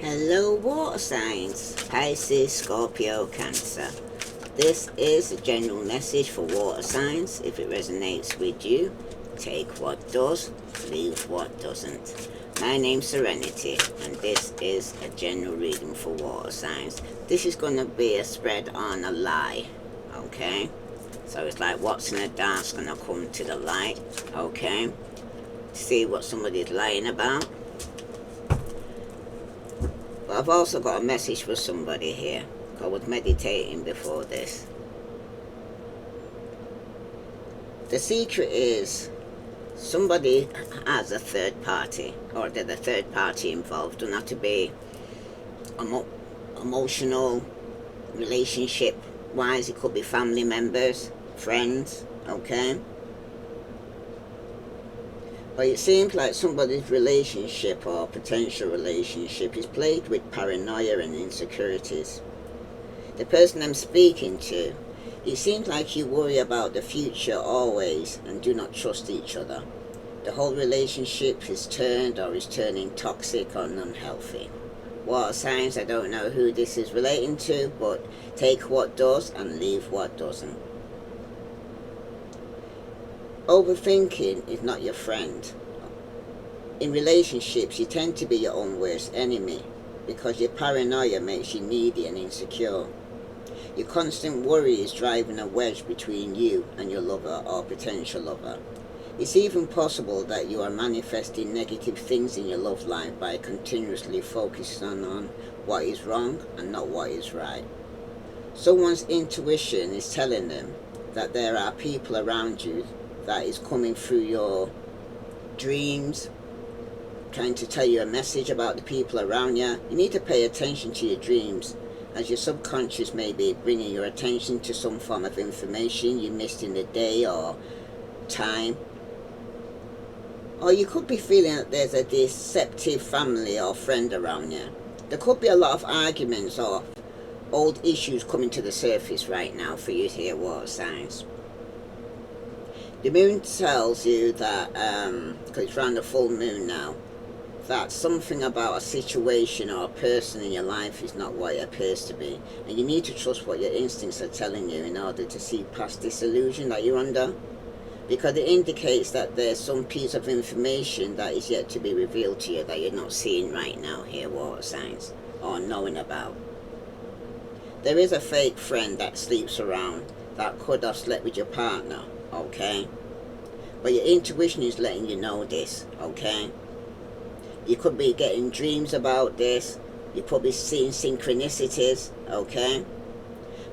Hello water signs, Pisces, Scorpio, Cancer. This is a general message for water signs. If it resonates with you, take what does, leave what doesn't. My name's Serenity and this is a general reading for water signs. This is going to be a spread on a lie, okay? So it's like what's in the dark's going to come to the light, okay? See what somebody's lying about. But I've also got a message for somebody here. I was meditating before this. The secret is somebody has a third party, or there's a third party involved. Don't have to be emotional, relationship wise. It could be family members, friends, okay? But it seems like somebody's relationship or potential relationship is plagued with paranoia and insecurities. The person I'm speaking to, it seems like you worry about the future always and do not trust each other. The whole relationship is turned or is turning toxic or unhealthy. Water signs, I don't know who this is relating to, but take what does and leave what doesn't. Overthinking is not your friend. In relationships, you tend to be your own worst enemy because your paranoia makes you needy and insecure. Your constant worry is driving a wedge between you and your lover or potential lover. It's even possible that you are manifesting negative things in your love life by continuously focusing on what is wrong and not what is right. Someone's intuition is telling them that there are people around you that is coming through your dreams, trying to tell you a message about the people around you. You need to pay attention to your dreams, as your subconscious may be bringing your attention to some form of information you missed in the day or time. Or you could be feeling that there's a deceptive family or friend around you. There could be a lot of arguments or old issues coming to the surface right now for you here, water signs. The moon tells you that, because it's around the full moon now, that something about a situation or a person in your life is not what it appears to be. And you need to trust what your instincts are telling you in order to see past this illusion that you're under. Because it indicates that there's some piece of information that is yet to be revealed to you that you're not seeing right now here, water signs, or knowing about. There is a fake friend that sleeps around that could have slept with your partner, okay? But your intuition is letting you know this, okay? You could be getting dreams about this. You could be seeing synchronicities, okay?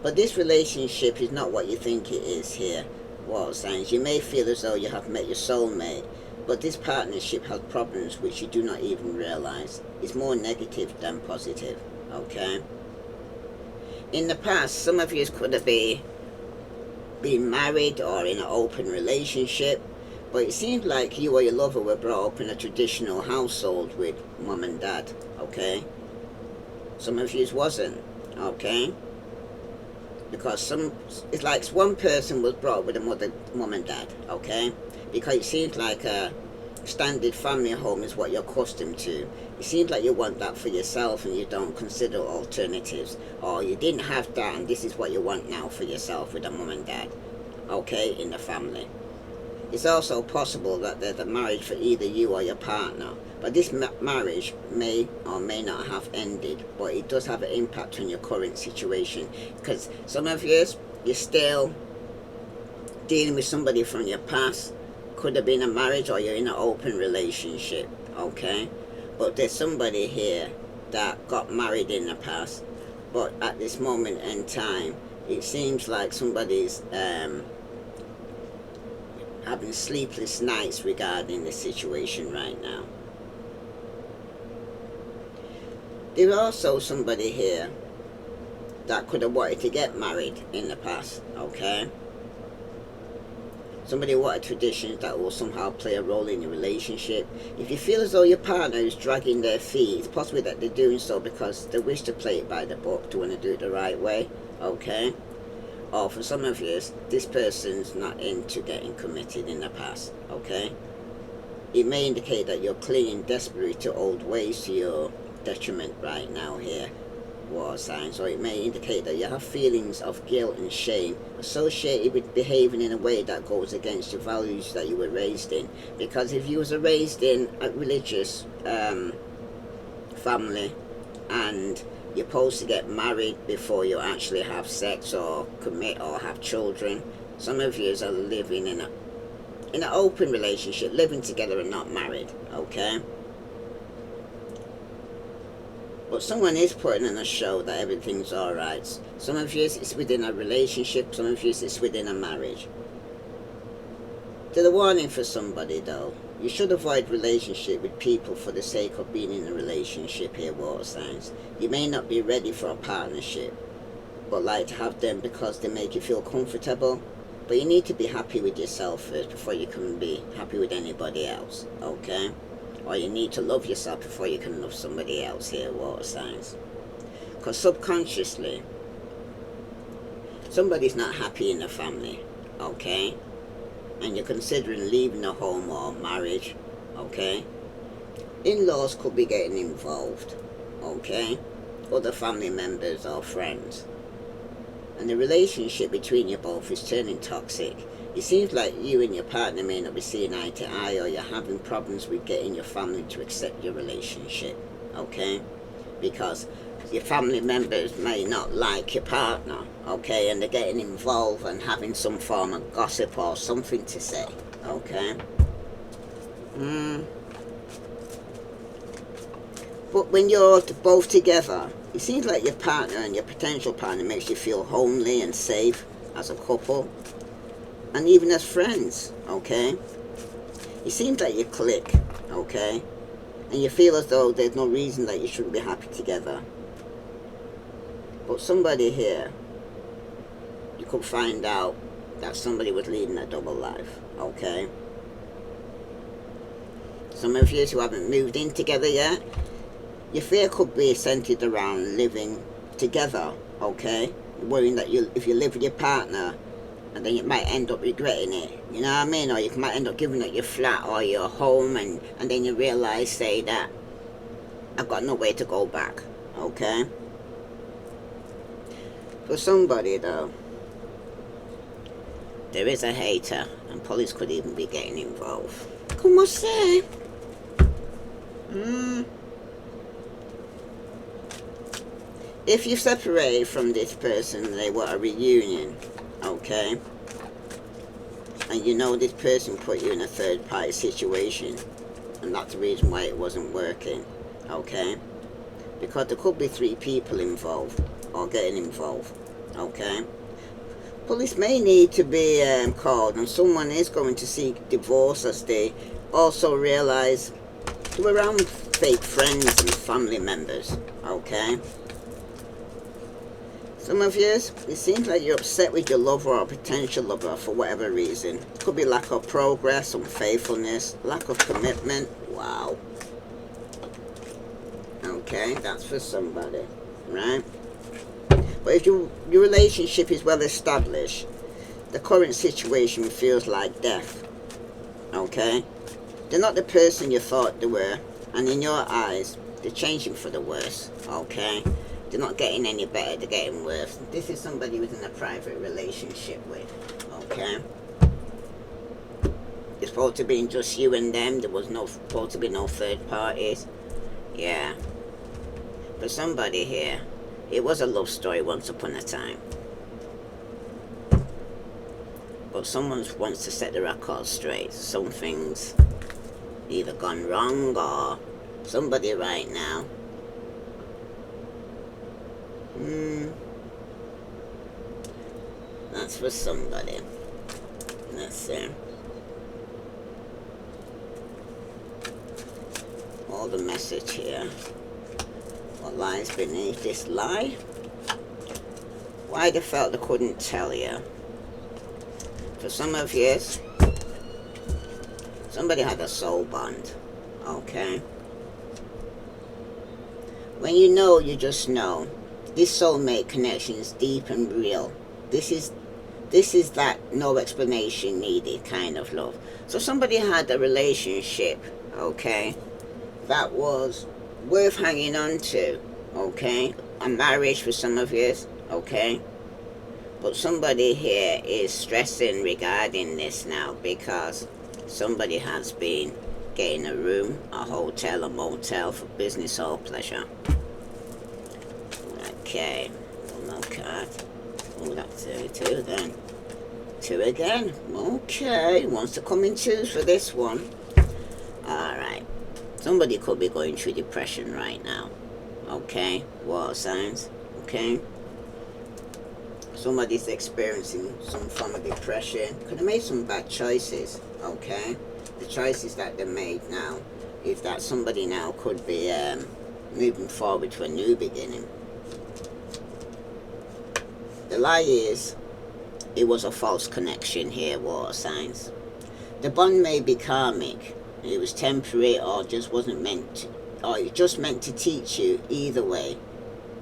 But this relationship is not what you think it is here, water signs. You may feel as though you have met your soulmate, but this partnership has problems which you do not even realize. It's more negative than positive, okay? In the past, some of you could have been married or in an open relationship, but it seems like you or your lover were brought up in a traditional household with mum and dad, okay? Some of you wasn't, okay? Because it's like one person was brought up with a mum and dad, okay? Because it seems like a standard family home is what you're accustomed to. It seems like you want that for yourself and you don't consider alternatives. Or you didn't have that and this is what you want now for yourself with a mum and dad, okay, in the family. It's also possible that there's a marriage for either you or your partner. But this marriage may or may not have ended, but it does have an impact on your current situation. Because some of you, you're still dealing with somebody from your past. Could have been a marriage or you're in an open relationship, okay? But there's somebody here that got married in the past, but at this moment in time, it seems like somebody's having sleepless nights regarding the situation right now. There's also somebody here that could have wanted to get married in the past, okay? Somebody wanted traditions that will somehow play a role in your relationship. If you feel as though your partner is dragging their feet, it's possible that they're doing so because they wish to play it by the book, to want to do it the right way, okay? Or for some of you, this person's not into getting committed in the past, okay? It may indicate that you're clinging desperately to old ways, to your detriment right now here, war sign. So it may indicate that you have feelings of guilt and shame associated with behaving in a way that goes against the values that you were raised in. Because if you was raised in a religious family, and you're supposed to get married before you actually have sex or commit or have children, some of you are living in an open relationship, living together and not married, okay? But someone is putting in a show that everything's alright. Some of you it's within a relationship, some of you it's within a marriage. To the warning for somebody though, you should avoid relationship with people for the sake of being in a relationship here, water signs. You may not be ready for a partnership, but like to have them because they make you feel comfortable. But you need to be happy with yourself first before you can be happy with anybody else, okay? Or you need to love yourself before you can love somebody else here, water signs. Because subconsciously, somebody's not happy in the family, okay? And you're considering leaving the home or marriage, okay? In-laws could be getting involved, okay? Other family members or friends. And the relationship between you both is turning toxic. It seems like you and your partner may not be seeing eye to eye, or you're having problems with getting your family to accept your relationship, okay? Because your family members may not like your partner, okay, and they're getting involved and having some form of gossip or something to say, okay? But when you're both together, it seems like your partner and your potential partner makes you feel homely and safe as a couple, and even as friends, okay? It seems like you click, okay? And you feel as though there's no reason that you shouldn't be happy together. But somebody here, you could find out that somebody was leading a double life, okay? Some of you who haven't moved in together yet, your fear could be centered around living together, okay? Worrying that if you live with your partner, and then you might end up regretting it, you know what I mean? Or you might end up giving up your flat or your home, and then you realize, say, that I've got nowhere to go back, okay? For somebody though, there is a hater, and police could even be getting involved. Come on, say. If you separate from this person, they want a reunion, okay? And you know this person put you in a third party situation, and that's the reason why it wasn't working, okay? Because there could be 3 people involved or getting involved, okay? Police may need to be called, and someone is going to seek divorce as they also realize they're around fake friends and family members, okay? Some of you, it seems like you're upset with your lover or potential lover for whatever reason. Could be lack of progress, unfaithfulness, lack of commitment. Wow. Okay, that's for somebody, right? But if your relationship is well established, the current situation feels like death, okay? They're not the person you thought they were, and in your eyes, they're changing for the worse, okay? They're not getting any better, they're getting worse. This is somebody who's in a private relationship with, okay? It's supposed to be just you and them, there was supposed to be no third parties. Yeah. For somebody here, it was a love story once upon a time. But someone wants to set the record straight. Something's either gone wrong, or somebody right now. That's for somebody. Let's see. All the message here. What lies beneath this lie? Why they felt they couldn't tell you. For some of you, somebody had a soul bond, okay? When you know, you just know. This soulmate connection is deep and real. This is that no explanation needed kind of love. So somebody had a relationship, okay, that was worth hanging on to, okay? A marriage for some of you, okay? But somebody here is stressing regarding this now because somebody has been getting a room, a hotel, a motel for business or pleasure. Okay, one more card. Oh, that's 32 then. 2 again. Okay, wants to come in 2s for this one. Alright. Somebody could be going through depression right now. Okay, water signs. Okay. Somebody's experiencing some form of depression. Could have made some bad choices. Okay. The choices that they made now is that somebody now could be moving forward to a new beginning. The lie is it was a false connection here, water signs. The bond may be karmic. It was temporary or just wasn't meant to, or it just meant to teach you. Either way,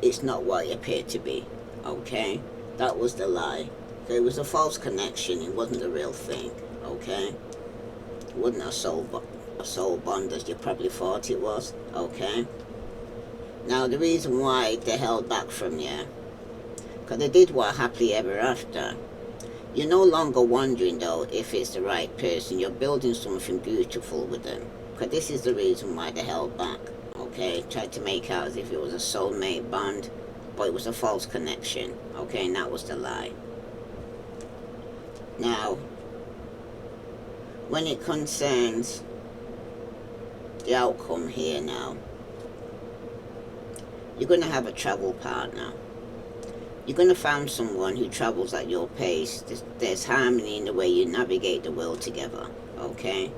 it's not what it appeared to be. Okay? That was the lie. So it was a false connection. It wasn't the real thing. Okay? It wasn't a soul bond as you probably thought it was. Okay? Now the reason why they held back from you, because they did what happily ever after. You're no longer wondering though if it's the right person. You're building something beautiful with them. Because this is the reason why they held back. Okay? Tried to make out as if it was a soulmate bond, but it was a false connection. Okay? And that was the lie. Now, when it concerns the outcome here now, you're going to have a travel partner. You're going to find someone who travels at your pace. There's harmony in the way you navigate the world together. Okay?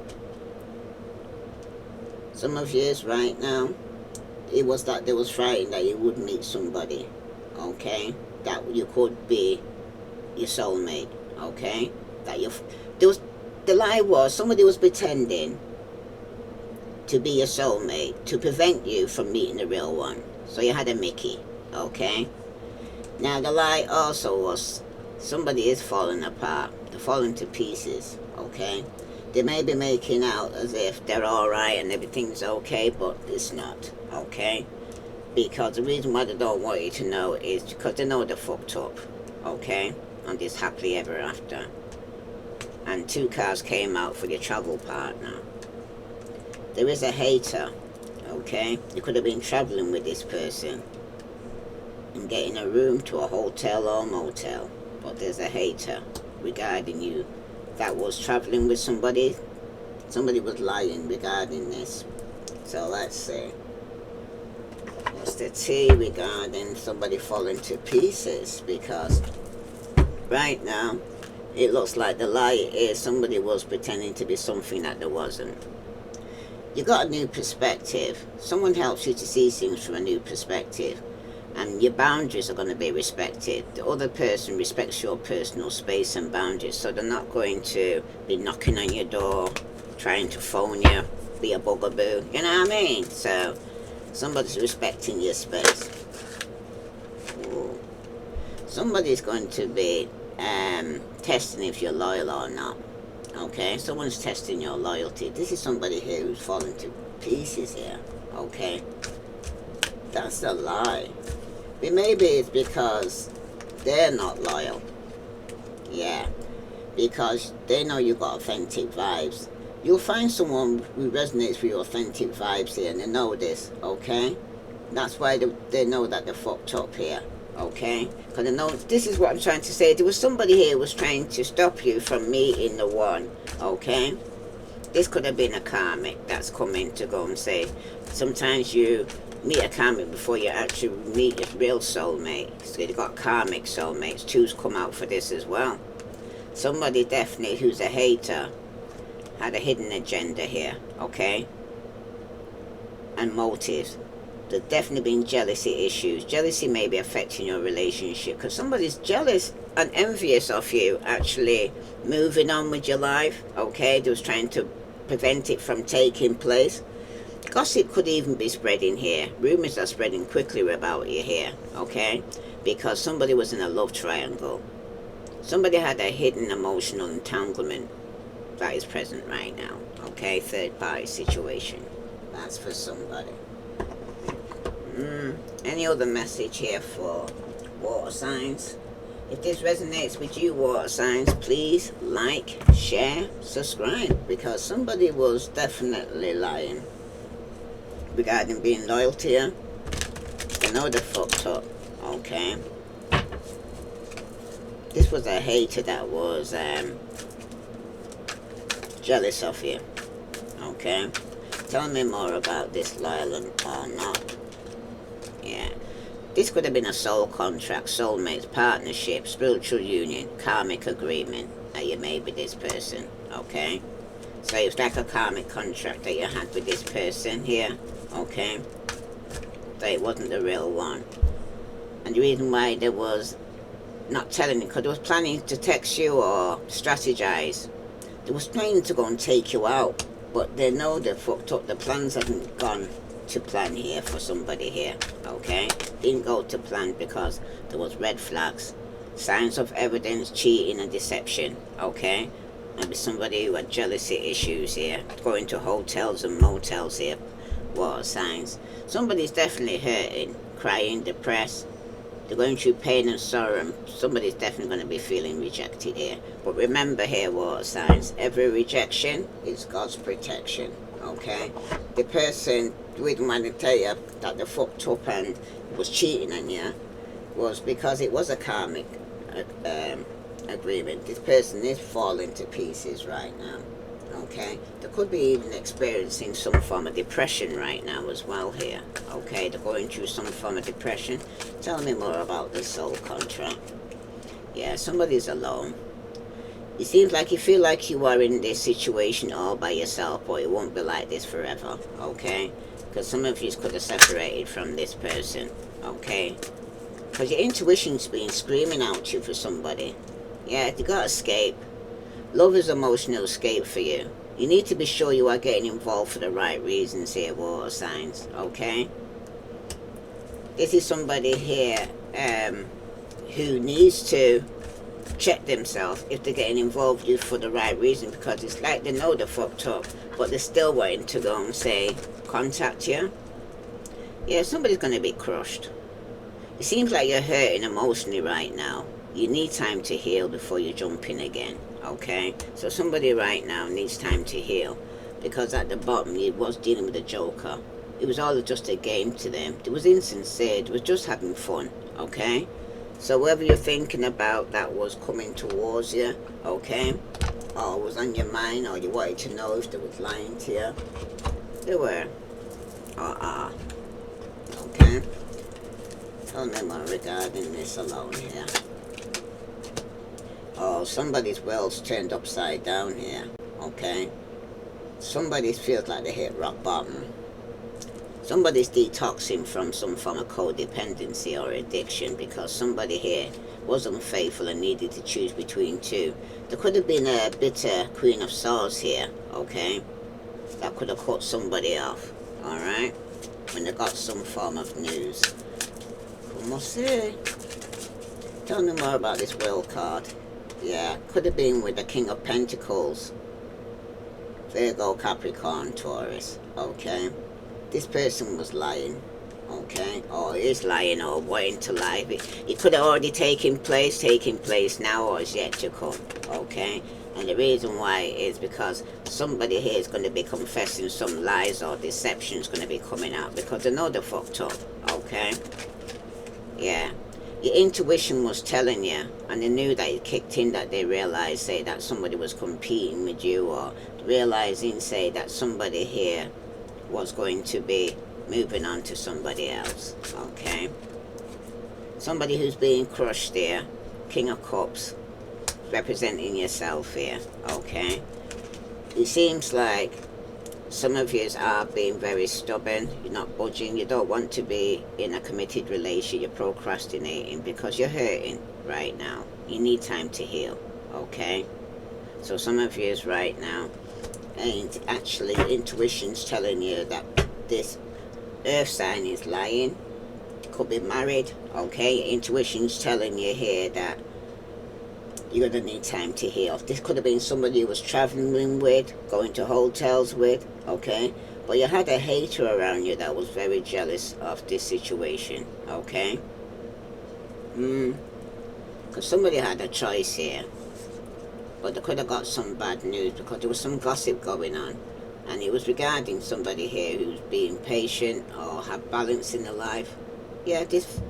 Some of you right now, it was that they was frightened that you would meet somebody. Okay? That you could be your soulmate. Okay? That the lie was somebody was pretending to be your soulmate to prevent you from meeting the real one. So you had a Mickey. Okay? Now the lie also was somebody is falling apart. They're falling to pieces. Okay? They may be making out as if they're alright and everything's okay, but it's not. Okay? Because the reason why they don't want you to know is because they know they're fucked up. Okay? On this happily ever after. And 2 cards came out for your travel partner. There is a hater. Okay? You could have been traveling with this person and getting a room to a hotel or motel, but there's a hater regarding you that was traveling with somebody. Somebody was lying regarding this. So let's see, what's the T regarding somebody falling to pieces? Because right now it looks like the lie is somebody was pretending to be something that there wasn't. You got a new perspective. Someone helps you to see things from a new perspective. And your boundaries are going to be respected. The other person respects your personal space and boundaries, so they're not going to be knocking on your door, trying to phone you, be a bugaboo. You know what I mean? So somebody's respecting your space. Ooh. Somebody's going to be testing if you're loyal or not. Okay? Someone's testing your loyalty. This is somebody who's falling to pieces here. Okay? That's a lie. But maybe it's because they're not loyal. Yeah. Because they know you got authentic vibes. You'll find someone who resonates with your authentic vibes here, and they know this, okay? That's why they know that they're fucked up here, okay? Because they know, this is what I'm trying to say. There was somebody here who was trying to stop you from meeting the one, okay? This could have been a karmic that's coming to go and say, sometimes you meet a karmic before you actually meet your real soulmate. So you've got karmic soulmates. 2's come out for this as well. Somebody definitely who's a hater had a hidden agenda here, okay? And motives. There's definitely been jealousy issues. Jealousy may be affecting your relationship because somebody's jealous and envious of you actually moving on with your life, okay? They was trying to prevent it from taking place. Gossip could even be spreading here. Rumors are spreading quickly about you here, okay? Because somebody was in a love triangle. Somebody had a hidden emotional entanglement that is present right now, okay? Third party situation. That's for somebody. Any other message here for water signs? If this resonates with you, water signs, please like, share, subscribe, because somebody was definitely lying regarding being loyal to you. They know they're fucked up, okay? This was a hater that was jealous of you, okay? Tell me more about this loyal or not. Yeah. This could have been a soul contract, soulmates, partnership, spiritual union, karmic agreement that you made with this person, okay? So it's like a karmic contract that you had with this person here, okay? That it wasn't the real one. And the reason why there was not telling you, because they was planning to text you or strategize. They was planning to go and take you out, but they know they fucked up. The plans haven't gone to plan here for somebody here, okay? Didn't go to plan because there was red flags, signs of evidence, cheating and deception, okay? Maybe somebody who had jealousy issues here, going to hotels and motels here, water signs. Somebody's definitely hurting, crying, depressed. They're going through pain and sorrow, and somebody's definitely going to be feeling rejected here. But remember here, water signs, every rejection is God's protection, okay? The person didn't want to tell you that they fucked up and was cheating on you was because it was a karmic agreement. This person is falling to pieces right now, okay? They could be even experiencing some form of depression right now as well here, okay? They're going through some form of depression. Tell me more about this soul contract. Yeah, somebody's alone. It seems like you feel like you are in this situation all by yourself, but it won't be like this forever, okay? Because some of you could have separated from this person, okay? Because your intuition's been screaming out to you for somebody. Yeah, you got to escape. Love is emotional escape for you. You need to be sure you are getting involved for the right reasons here, water signs, okay? This is somebody here who needs to check themselves if they're getting involved with you for the right reason, because it's like they know they're fucked up, but they're still waiting to go and say, contact you. Yeah, somebody's going to be crushed. It seems like you're hurting emotionally right now. You need time to heal before you jump in again, okay? So somebody right now needs time to heal, because at the bottom he was dealing with a joker. It was all just a game to them. It was insincere. It was just having fun, okay? So whatever you're thinking about that was coming towards you, okay? Or was on your mind, or you wanted to know if they was lying to you. They were. Or are. Okay? Tell me more regarding this alone here. Oh, somebody's world's turned upside down here, okay? Somebody feels like they hit rock bottom. Somebody's detoxing from some form of codependency or addiction, because somebody here was unfaithful and needed to choose between two. There could have been a bitter Queen of Swords here, okay? That could have cut somebody off, alright? When they got some form of news. Como se? Tell me more about this world card. Yeah, could have been with the King of Pentacles. Virgo, Capricorn, Taurus, okay? This person was lying, okay? Or is lying, or wanting to lie. It could have already taken place now, or is yet to come, okay? And the reason why is because somebody here is going to be confessing some lies, or deception is going to be coming out, because they know they're fucked up, okay? Yeah. Your intuition was telling you, and they knew that it kicked in, that they realized, say, that somebody was competing with you, or realizing, say, that somebody here was going to be moving on to somebody else, okay? Somebody who's being crushed there, King of Cups, representing yourself here, okay? It seems like some of you are being very stubborn. You're not budging. You don't want to be in a committed relationship. You're procrastinating because you're hurting right now. You need time to heal, okay? So some of you right now, and actually intuition's telling you that this earth sign is lying. Could be married, okay? Your intuition's telling you here that you're going to need time to heal. This could have been somebody you was traveling with, going to hotels with, okay? But you had a hater around you that was very jealous of this situation, okay? Because somebody had a choice here. But they could have got some bad news because there was some gossip going on. And it was regarding somebody here who's being patient or had balance in their life. Yeah, this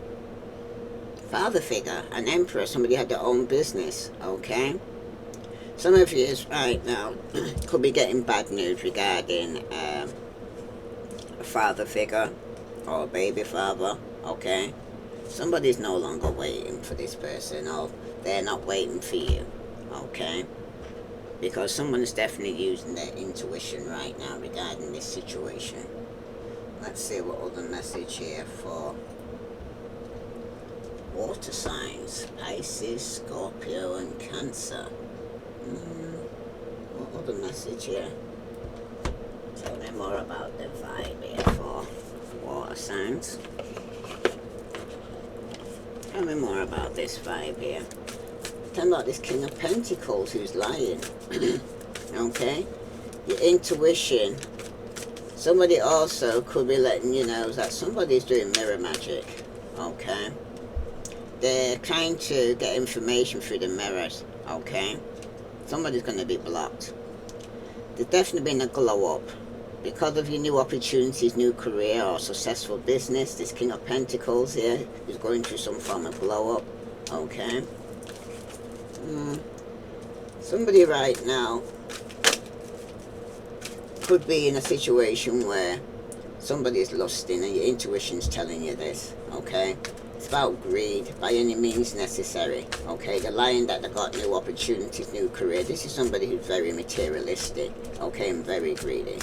father figure, an emperor, somebody had their own business, okay? Some of you right now could be getting bad news regarding a father figure or a baby father, okay? Somebody's no longer waiting for this person, or they're not waiting for you, okay? Because someone's definitely using their intuition right now regarding this situation. Let's see what other message here for water signs: Pisces, Scorpio, and Cancer. What other message here? Tell me more about the vibe here for water signs. Tell me more about this vibe here. Tell me about this King of Pentacles who's lying. Okay? Your intuition. Somebody also could be letting you know that somebody's doing mirror magic. Okay? They're trying to get information through the mirrors. Okay? Somebody's going to be blocked. There's definitely been a glow up. Because of your new opportunities, new career, or successful business, this King of Pentacles here is going through some form of glow up. Okay? Somebody right now could be in a situation where somebody's lusting and your intuition's telling you this, okay? It's about greed by any means necessary, okay? They're lying that they got new opportunities, new career. This is somebody who's very materialistic, okay, and very greedy,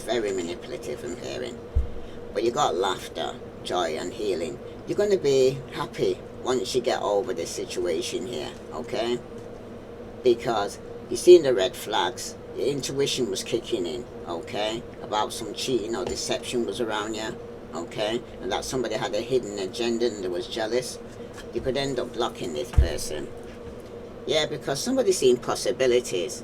very manipulative, I'm hearing. But you got laughter, joy, and healing. You're going to be happy once you get over this situation here, okay? Because you've seen the red flags, your intuition was kicking in, okay? About some cheating or deception was around you, okay? And that somebody had a hidden agenda and they was jealous. You could end up blocking this person. Yeah, because somebody's seen possibilities.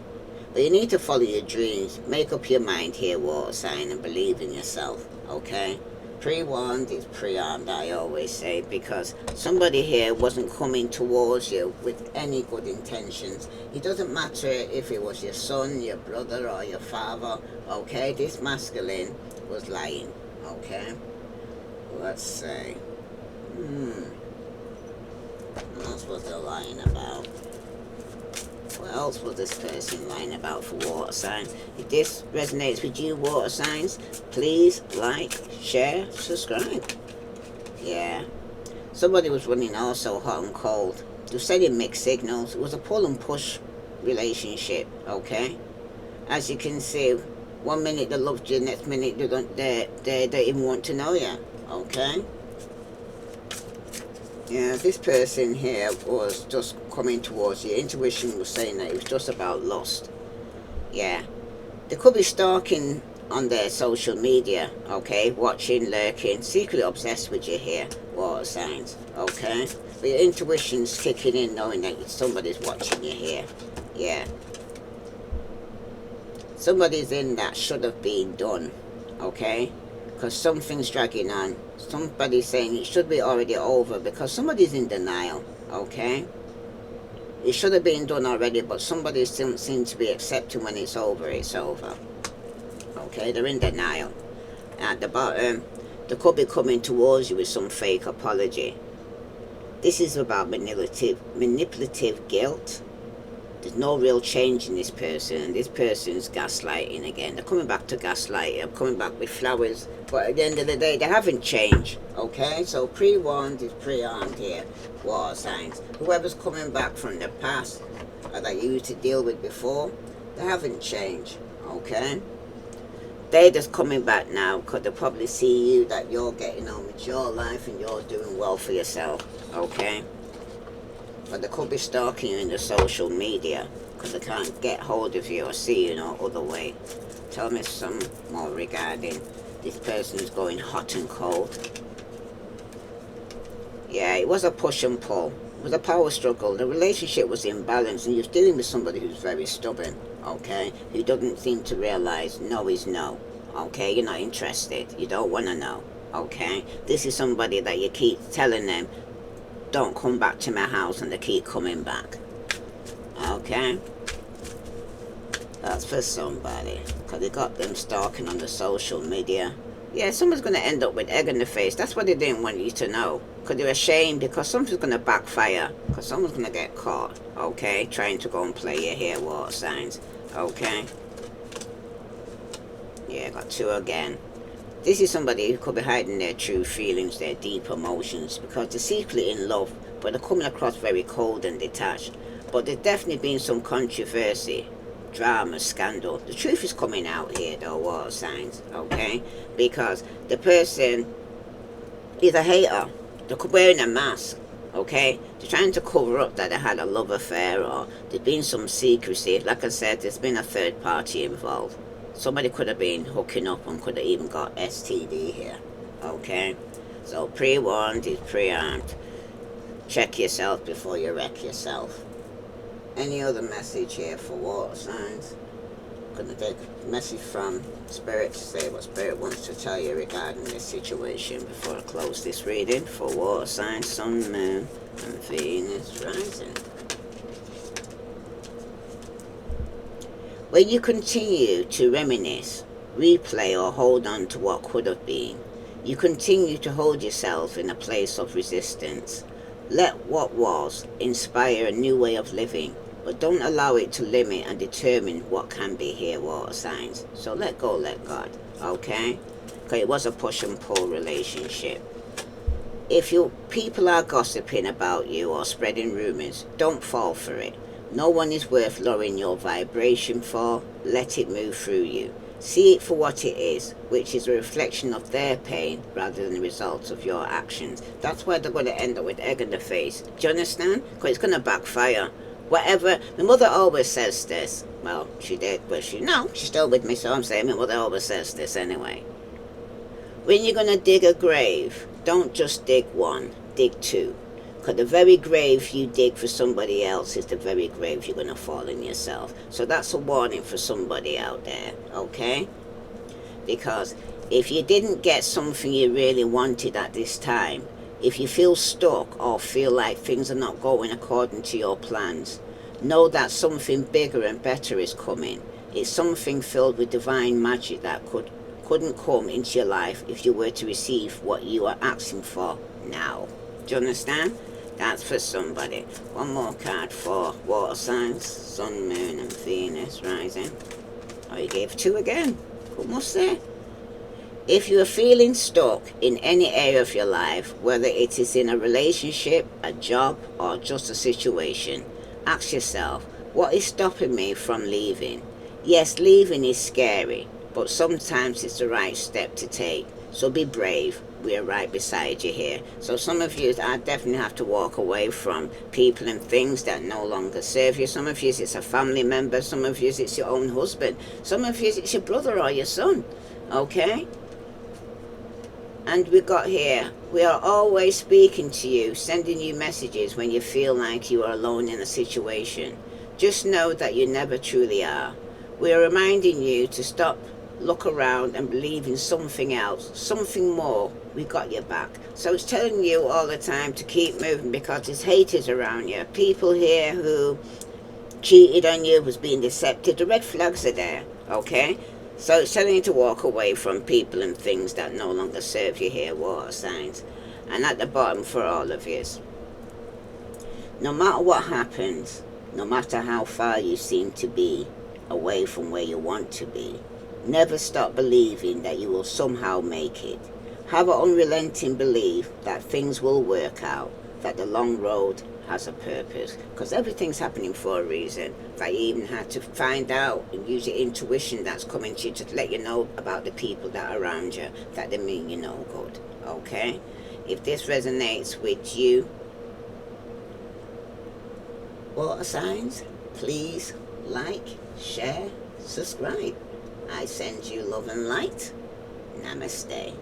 But you need to follow your dreams. Make up your mind here, water sign, and believe in yourself, okay? Pre-warned is pre-armed, I always say, because somebody here wasn't coming towards you with any good intentions. It doesn't matter if it was your son, your brother, or your father, okay? This masculine was lying, okay? Let's say, what else was they lying about? What else was this person lying about for water signs? If this resonates with you, water signs, please like, share, subscribe. Yeah. Somebody was running also hot and cold. They were sending mixed signals. It was a pull and push relationship, okay? As you can see, 1 minute they loved you, next minute they don't even want to know you, okay? Yeah, this person here was just coming towards you. Intuition was saying that it was just about lust. Yeah. They could be stalking on their social media, okay? Watching, lurking, secretly obsessed with you here, water signs, okay? But your intuition's kicking in knowing that somebody's watching you here. Yeah. Somebody's in that should have been done, okay? Because something's dragging on. Somebody's saying it should be already over because somebody's in denial, okay? It should have been done already, but somebody still seems to be accepting when it's over, it's over. Okay, they're in denial. At the bottom, they could be coming towards you with some fake apology. This is about manipulative guilt. There's no real change in this person, and this person's gaslighting again. They're coming back to gaslight. They're coming back with flowers, but at the end of the day, they haven't changed, okay? So pre-warned is pre-armed here, water signs. Whoever's coming back from the past that you used to deal with before, they haven't changed, okay? They're just coming back now because they probably see you, that you're getting on with your life and you're doing well for yourself, okay? But they could be stalking you in the social media because they can't get hold of you or see you no other way. Tell me some more regarding this person's going hot and cold. Yeah, it was a push and pull. It was a power struggle. The relationship was imbalanced and you're dealing with somebody who's very stubborn, okay? Who doesn't seem to realize no is no, Okay, you're not interested. You don't want to know. Okay, this is somebody that you keep telling them, don't come back to my house, and they keep coming back. Okay, that's for somebody, because they got them stalking on the social media. Yeah, someone's going to end up with egg in the face. That's what they didn't want you to know, because they're ashamed, because something's going to backfire, because someone's going to get caught. Okay, trying to go and play your hair, water signs. Okay, yeah, got two again. This is somebody who could be hiding their true feelings, their deep emotions, because they're secretly in love, but they're coming across very cold and detached. But there's definitely been some controversy, drama, scandal. The truth is coming out here, though, water signs, okay? Because the person is a hater. They're wearing a mask, okay? They're trying to cover up that they had a love affair, or there's been some secrecy. Like I said, there's been a third party involved. Somebody could have been hooking up and could have even got STD here. Okay? So pre-warned is pre-armed. Check yourself before you wreck yourself. Any other message here for water signs? I'm going to take a message from Spirit to say what Spirit wants to tell you regarding this situation before I close this reading for water signs, Sun, Moon, and Venus rising. When you continue to reminisce, replay, or hold on to what could have been, you continue to hold yourself in a place of resistance. Let what was inspire a new way of living, but don't allow it to limit and determine what can be here, water signs. So let go, let God, okay? Because it was a push and pull relationship. If people are gossiping about you or spreading rumors, don't fall for it. No one is worth lowering your vibration for. Let it move through you. See it for what it is, which is a reflection of their pain rather than the results of your actions. That's why they're going to end up with egg in the face. Do you understand? Because it's going to backfire. Whatever. My mother always says this. Well, she did, but she's still with me, so I'm saying my mother always says this anyway. When you're going to dig a grave, don't just dig one, dig two. Because the very grave you dig for somebody else is the very grave you're going to fall in yourself. So that's a warning for somebody out there, okay? Because if you didn't get something you really wanted at this time, if you feel stuck or feel like things are not going according to your plans, know that something bigger and better is coming. It's something filled with divine magic that couldn't come into your life if you were to receive what you are asking for now. Do you understand? That's for somebody. One more card for water signs, Sun, Moon, and Venus rising. Oh, you gave two again. What must say? If you are feeling stuck in any area of your life, whether it is in a relationship, a job, or just a situation, ask yourself, what is stopping me from leaving? Yes, leaving is scary, but sometimes it's the right step to take. So be brave. We're right beside you here. So some of you, I definitely have to walk away from people and things that no longer serve you. Some of you, it's a family member. Some of you, it's your own husband. Some of you, it's your brother or your son. Okay? And we got here, we are always speaking to you, sending you messages when you feel like you are alone in a situation. Just know that you never truly are. We are reminding you to stop, look around, and believe in something else, something more. We got your back. So it's telling you all the time to keep moving, because there's haters around you. People here who cheated on you, was being deceptive. The red flags are there, okay? So it's telling you to walk away from people and things that no longer serve you here, water signs. And at the bottom for all of you, no matter what happens, no matter how far you seem to be away from where you want to be, never stop believing that you will somehow make it. Have an unrelenting belief that things will work out, that the long road has a purpose, because everything's happening for a reason. That you even had to find out and use your intuition that's coming to you to let you know about the people that are around you, that they mean you no good. Okay? If this resonates with you, water signs, please like, share, subscribe. I send you love and light. Namaste.